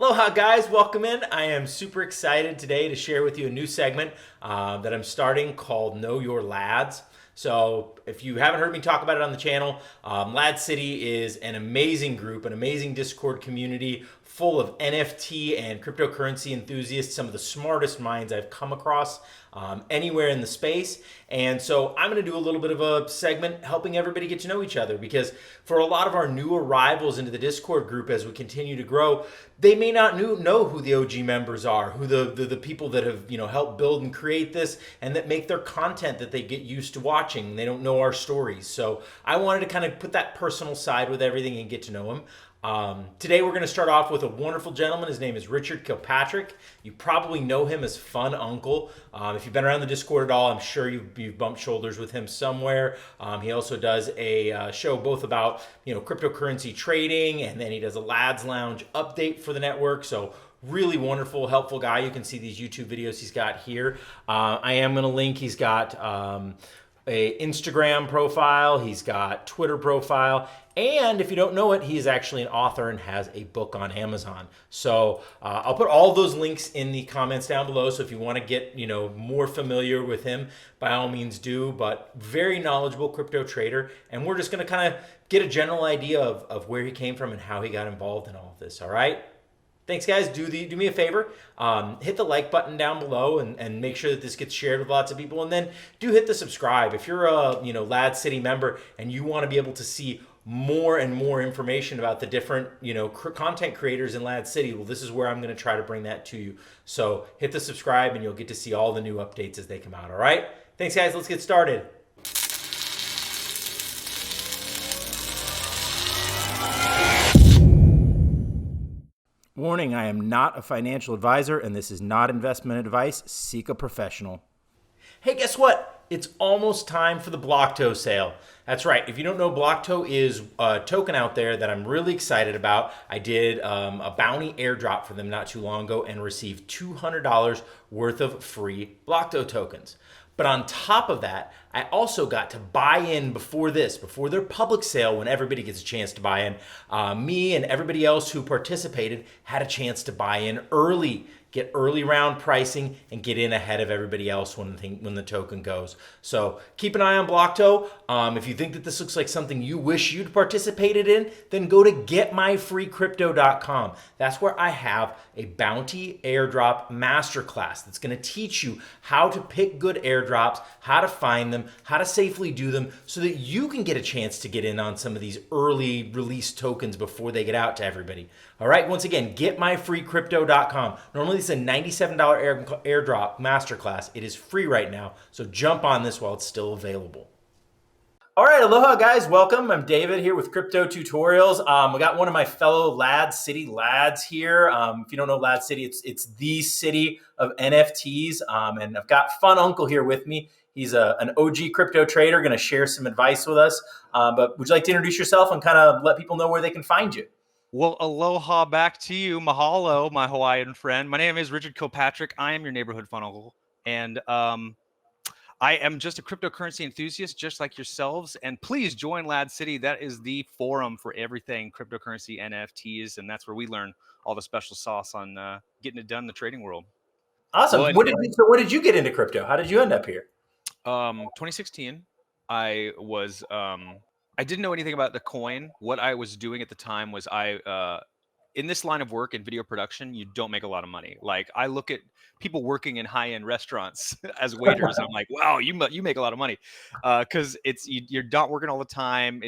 Aloha guys, welcome in. I am super excited today to share with you a new segment that I'm starting called Know Your LADZ. So if you haven't heard me talk about it on the channel, Ladz City is an amazing group, an amazing Discord community full of NFT and cryptocurrency enthusiasts, some of the smartest minds I've come across anywhere in the space. And so I'm going to do a little bit of a segment helping everybody get to know each other, because for a lot of our new arrivals into the Discord group as we continue to grow, they may not know who the OG members are, who the people that have helped build and create this and that make their content that they get used to watching. They don't know our stories. So I wanted to kind of put that personal side with everything and get to know them. Today we're going to start off with a wonderful gentleman. His name is Richard Kilpatrick. You probably know him as Fun Uncle. If you've been around the Discord at all, I'm sure you've bumped shoulders with him somewhere. He also does a show both about cryptocurrency trading, and then he does a Lads Lounge update for the network. So really wonderful, helpful guy. You can see these YouTube videos he's got here. I am going to link. He's got a Instagram profile. He's got Twitter profile. And if you don't know it, he is actually an author and has a book on Amazon. So I'll put all those links in the comments down below. So if you want to get more familiar with him, by all means do. But very knowledgeable crypto trader. And we're just going to kind of get a general idea of where he came from and how he got involved in all of this. All right. Thanks, guys. Do me a favor. Hit the like button down below and make sure that this gets shared with lots of people. And then do hit the subscribe. If you're a Ladz City member and you want to be able to see more and more information about the different content creators in Ladz City, well, this is where I'm going to try to bring that to you. So hit the subscribe and you'll get to see all the new updates as they come out. All right. Thanks, guys. Let's get started. Warning, I am not a financial advisor and this is not investment advice. Seek a professional. Hey, guess what? It's almost time for the Blocto sale. That's right. If you don't know, Blocto is a token out there that I'm really excited about. I did a bounty airdrop for them not too long ago and received $200 worth of free Blocto tokens. But on top of that, I also got to buy in before their public sale, when everybody gets a chance to buy in. Me and everybody else who participated had a chance to buy in early, get early round pricing, and get in ahead of everybody else when the token goes. So keep an eye on Blocto. If you think that this looks like something you wish you'd participated in, then go to getmyfreecrypto.com. That's where I have a bounty airdrop masterclass that's going to teach you how to pick good airdrops, how to find them, how to safely do them, so that you can get a chance to get in on some of these early release tokens before they get out to everybody. All right, once again, getmyfreecrypto.com. Normally it's a $97 airdrop masterclass. It is free right now, so jump on this while it's still available. All right, aloha guys, welcome. I'm David here with Crypto Tutorials. We got one of my fellow Ladz City lads here. If you don't know Ladz City, it's the city of NFTs. And I've got Fun Uncle here with me. He's an OG crypto trader, going to share some advice with us. But would you like to introduce yourself and kind of let people know where they can find you? Well, aloha back to you. Mahalo, my Hawaiian friend. My name is Richard Kilpatrick. I am your neighborhood fun uncle. And I am just a cryptocurrency enthusiast, just like yourselves. And please join Ladz City. That is the forum for everything cryptocurrency, NFTs. And that's where we learn all the special sauce on getting it done in the trading world. Awesome. Well, what did you get into crypto? How did you end up here? 2016, I was... I didn't know anything about the coin. What I was doing at the time was in this line of work in video production, you don't make a lot of money. Like I look at people working in high-end restaurants as waiters. And I'm like, wow, you make a lot of money because you're not working all the time.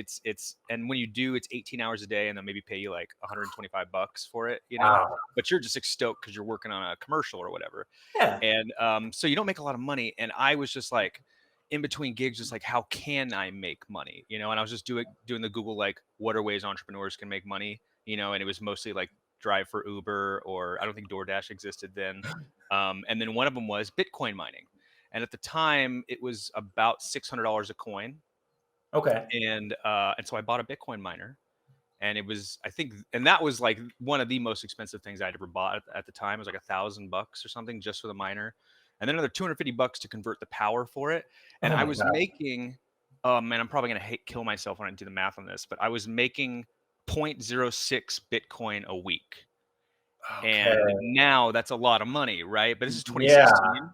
And when you do, it's 18 hours a day, and they'll maybe pay you like $125 for it, Wow. But you're just stoked because you're working on a commercial or whatever. Yeah. And so you don't make a lot of money. And I was just like, in between gigs, just like, how can I make money? And I was just doing the Google, like, what are ways entrepreneurs can make money? And it was mostly like drive for Uber, or I don't think DoorDash existed then. And then one of them was Bitcoin mining. And at the time it was about $600 a coin. Okay. And so I bought a Bitcoin miner, and it was, I think, and that was like one of the most expensive things I'd ever bought at the time. It was like $1,000 or something just for the miner. And then another $250 to convert the power for it. And I was making, and I'm probably going to kill myself when I do the math on this, but I was making 0.06 Bitcoin a week. Okay. And now that's a lot of money, right? But this is Yeah. 2016.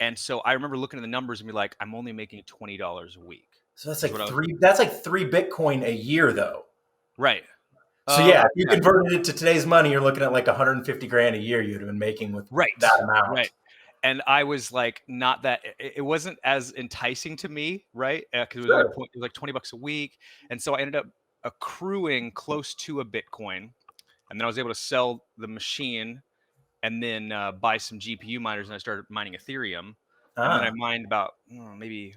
And so I remember looking at the numbers and be like, I'm only making $20 a week. So that's Is like what I was three Bitcoin a year though. right. So yeah, if you Yeah, converted it to today's money, you're looking at like 150 grand a year you'd have been making with right. that amount. Right. And I was like, not that it wasn't as enticing to me, right? Because it was only Sure. it was like $20 a week. And so I ended up accruing close to a Bitcoin. And then I was able to sell the machine and then buy some GPU miners, and I started mining Ethereum. And then I Ah, mined about maybe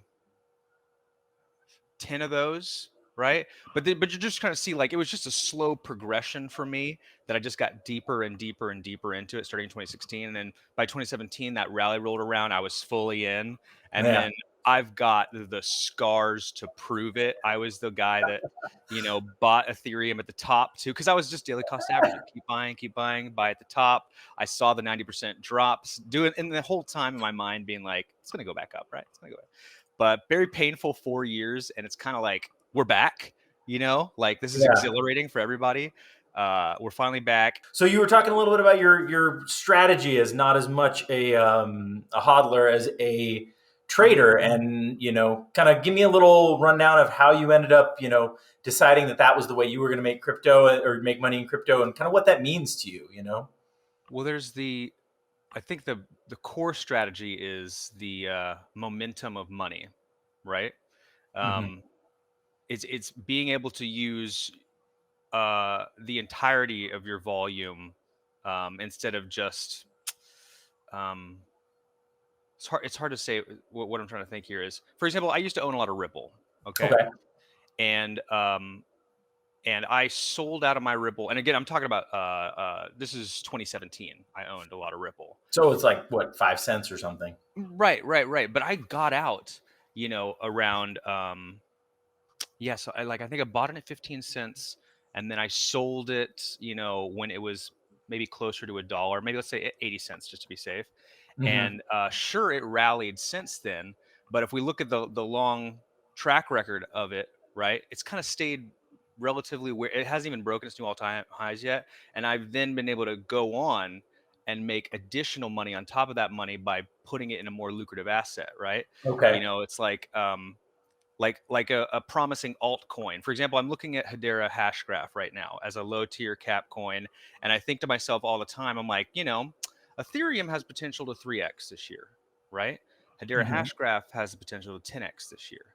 10 of those, right? But you just kind of see like it was just a slow progression for me that I just got deeper and deeper and deeper into it starting in 2016. And then by 2017, that rally rolled around, I was fully in. And yeah. then I've got the scars to prove it. I was the guy that, bought Ethereum at the top too, because I was just daily cost averaging, keep buying, buy at the top. I saw the 90% drops, doing, and the whole time in my mind being like, it's going to go back up, right? It's going to go back. But very painful 4 years, and it's kind of like we're back. Like this is Yeah. exhilarating for everybody. We're finally back. So you were talking a little bit about your strategy as not as much a hodler as a Mhm. trader, and kind of give me a little rundown of how you ended up, deciding that that was the way you were going to make crypto or make money in crypto, and kind of what that means to you. Well, I think the core strategy is the momentum of money, right? Hmm. Um, it's being able to use the entirety of your volume instead of just um, it's hard to say what I'm trying to think here is, for example, I used to own a lot of Ripple, okay? Okay. And I sold out of my Ripple. And again, I'm talking about this is 2017. I owned a lot of Ripple. So it's like what, 5 cents or something? Right. But I got out, around yeah, so I think I bought it at 15 cents and then I sold it, when it was maybe closer to a dollar, maybe let's say 80 cents just to be safe. Hmm. And sure, it rallied since then. But if we look at the long track record of it, right, it's kind of stayed relatively where it hasn't even broken its new all-time highs yet. And I've then been able to go on and make additional money on top of that money by putting it in a more lucrative asset, right? Okay. It's like a promising altcoin. For example, I'm looking at Hedera Hashgraph right now as a low tier cap coin. And I think to myself all the time, I'm like, Ethereum has potential to 3x this year, right? Hedera Hmm. Hashgraph has the potential to 10x this year.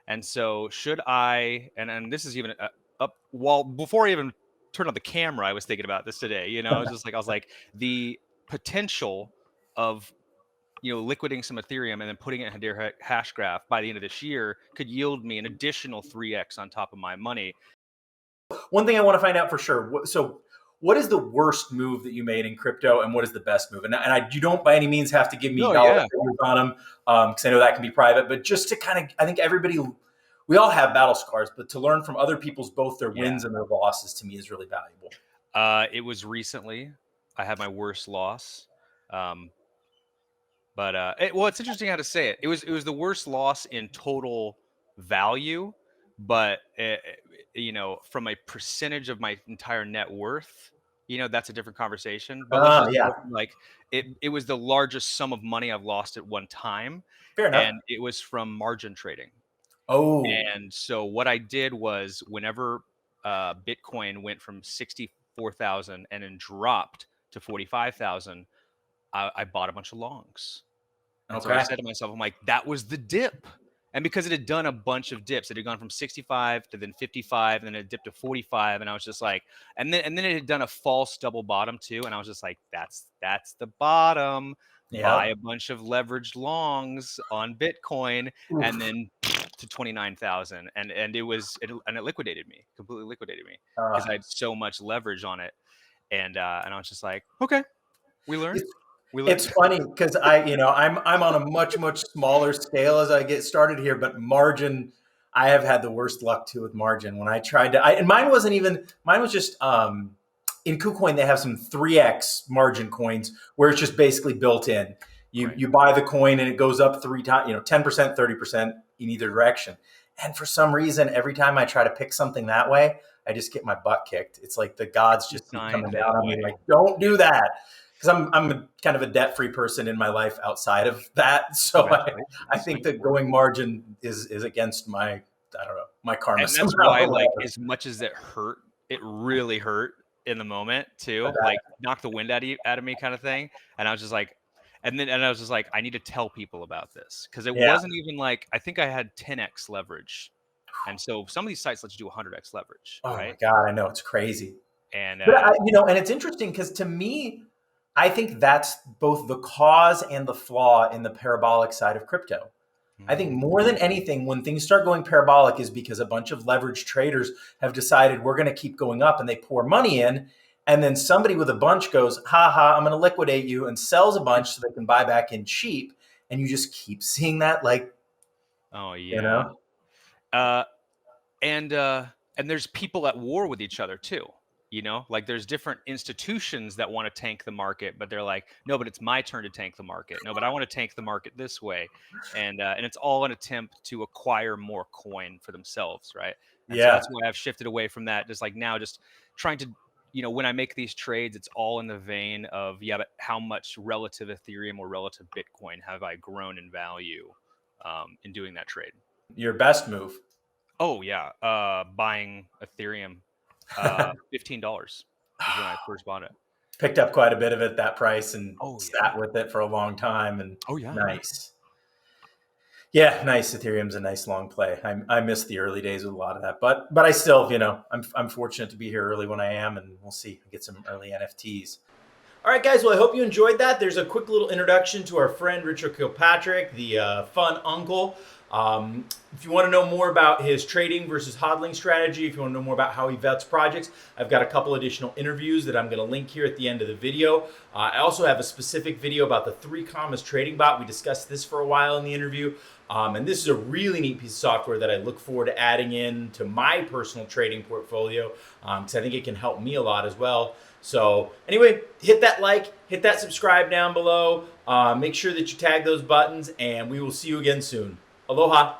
And so should I, and this is even up, while before I even turned on the camera, I was thinking about this today, I was like, the potential of liquidating some Ethereum and then putting it in Hedera Hashgraph by the end of this year could yield me an additional 3x on top of my money. One thing I want to find out for sure. So, what is the worst move that you made in crypto, and what is the best move? You don't by any means have to give me No, dollar yeah. figures on them, because I know that can be private. But just to kind of, I think we all have battle scars, but to learn from other people's both their Yeah. wins and their losses to me is really valuable. It was recently. I had my worst loss. Um, but well, it's interesting how to say it. It was the worst loss in total value, but from a percentage of my entire net worth, that's a different conversation. But let's just Yeah, go from like it was the largest sum of money I've lost at one time, fair enough. and it was from margin trading. Oh, And so what I did was whenever Bitcoin went from 64,000 and then dropped to 45,000, I bought a bunch of longs. And so I okay. said to myself, I'm like, that was the dip. And because it had done a bunch of dips, it had gone from 65 to then 55, and then it dipped to 45. And I was just like, and then it had done a false double bottom too. And I was just like, that's the bottom. Buy Yeah. a bunch of leveraged longs on Bitcoin, and Oof. then to 29,000. And it liquidated me, completely liquidated me because Uh, I had so much leverage on it. And I was just like, okay, we learn. it's We learn. It's funny because I'm on a much smaller scale as I get started here, but margin, I have had the worst luck too with margin. When I tried to, and mine was just in KuCoin they have some 3x margin coins where it's just basically built in. You Right. you buy the coin and it goes up 3 times, 10%, 30% in either direction. And for some reason, every time I try to pick something that way, I just get my butt kicked. It's like the gods just keep coming Designed down that on me way. like, don't do that. Because I'm kind of a debt-free person in my life outside of that. So I think the going margin is against my, I don't know, my karma. And that's somehow. why, like, as much as it hurt, it really hurt in the moment too. Like, knock the wind out of me kind of thing. And I was just like, and I was just like, I need to tell people about this, because it wasn't even like, I think I had 10x leverage, and so some of these sites let you do 100x leverage, Oh right? my God, I know, it's crazy. And But and it's interesting because to me, I think that's both the cause and the flaw in the parabolic side of crypto. I think more than anything, when things start going parabolic is because a bunch of leveraged traders have decided we're going to keep going up, and they pour money in. And then somebody with a bunch goes, ha ha, I'm going to liquidate you, and sells a bunch so they can buy back in cheap. And you just keep seeing that, like, oh you yeah. know? And there's people at war with each other too. Like, there's different institutions that want to tank the market, but they're like, no, but it's my turn to tank the market. No, but I want to tank the market this way. And it's all an attempt to acquire more coin for themselves, right? And so that's why I've shifted away from that. Just like now, just trying to, when I make these trades, it's all in the vein of, yeah, but how much relative Ethereum or relative Bitcoin have I grown in value in doing that trade? Your best move. Oh yeah, buying Ethereum, $15 is when I first bought it. Picked up quite a bit of it at that price and sat Yeah. with it for a long time. And Yeah. nice. Yeah, nice. Ethereum's a nice long play. I miss the early days with a lot of that, but I still, I'm fortunate to be here early when I am, and we'll see. Get some early NFTs. All right, guys. Well, I hope you enjoyed that. There's a quick little introduction to our friend Richard Kilpatrick, the fun uncle. If you want to know more about his trading versus hodling strategy, if you want to know more about how he vets projects, I've got a couple additional interviews that I'm going to link here at the end of the video. I also have a specific video about the 3 commas trading bot. We discussed this for a while in the interview. And this is a really neat piece of software that I look forward to adding in to my personal trading portfolio, because I think it can help me a lot as well. So anyway, hit that like, hit that subscribe down below. Make sure that you tag those buttons, and we will see you again soon. Aloha.